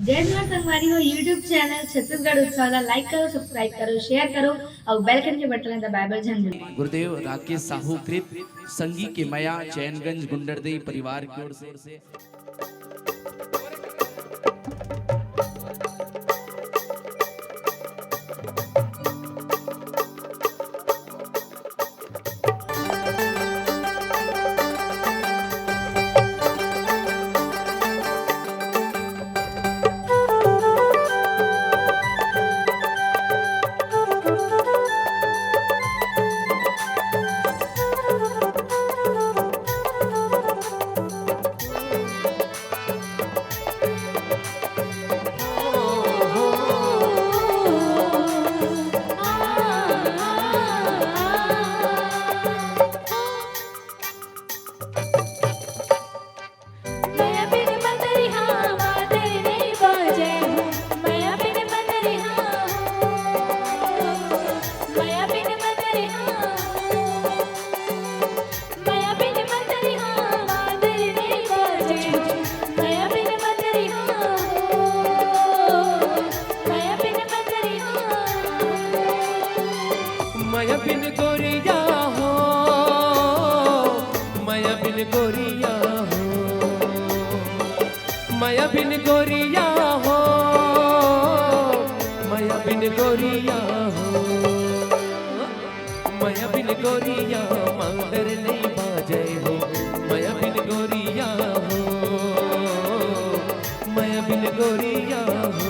जय जवाहर संगवारी हो यूट्यूब चैनल छत्तीसगढ़ उत्सव ला लाइक करो सब्सक्राइब करो शेयर करो और बेल आइकन के बटन दबाए झन भूलो। गुरुदेव राकेश साहू कृत संगी के मया चैनगंज गुंडरदेई परिवार की ओर से माया बिन गोरिया हो, माया बिन गोरिया हो, माया बिन गोरिया हो, माया बिन गोरिया हो, माया बिन गोरिया मंदिर नहीं बाजे हो, माया बिन गोरिया हो, माया बिन गोरिया हो।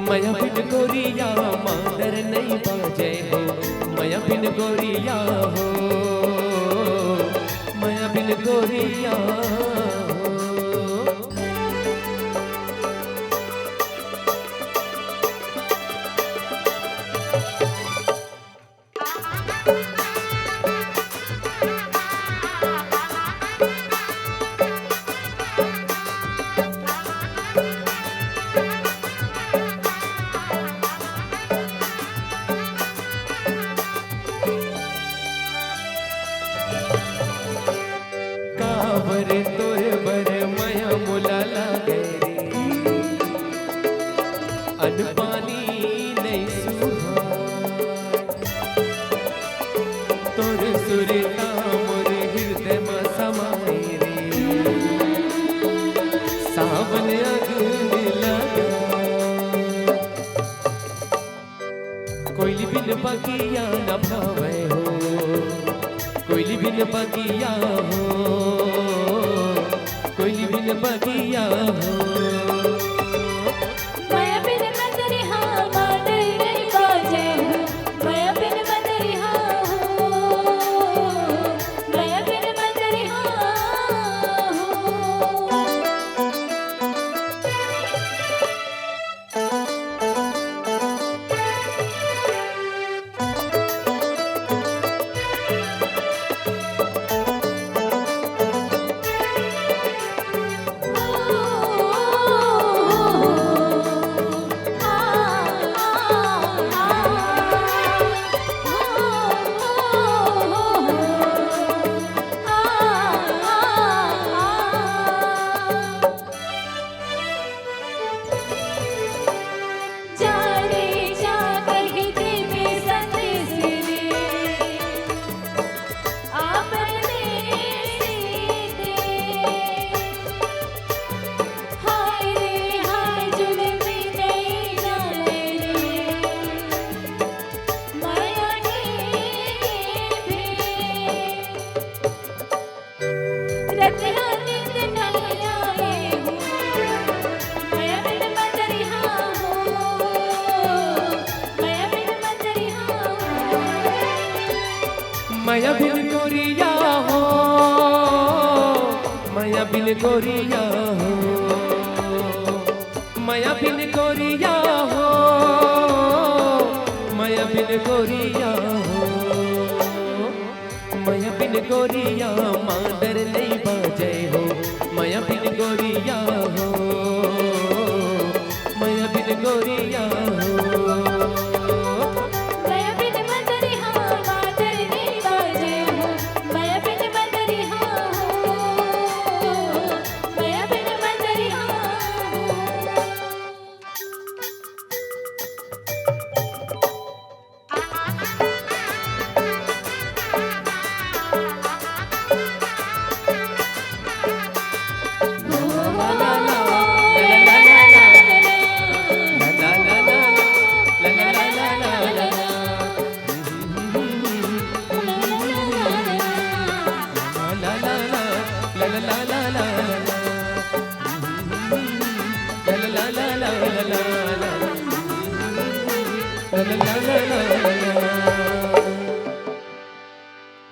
माया बिन गोरिया मांदर नहीं बाजे हो, माया बिन गोरिया हो, माया बिन गोरिया हो। कावर तोर बर मया मुला लागे अनपानी नहीं सुहार, तोर सुरता मोर हृदय में समाए रे, सावन अग्नि लगा कोयली बिन बगिया न भावे हो, कोयली बिन बगिया हो, कोयली बिन बगिया हो। माया बिन गोरिया हो, माया बिन गोरिया हो, माया बिन गोरिया हो, माया बिन गोरिया हो, माया बिन गोरिया मां डर ले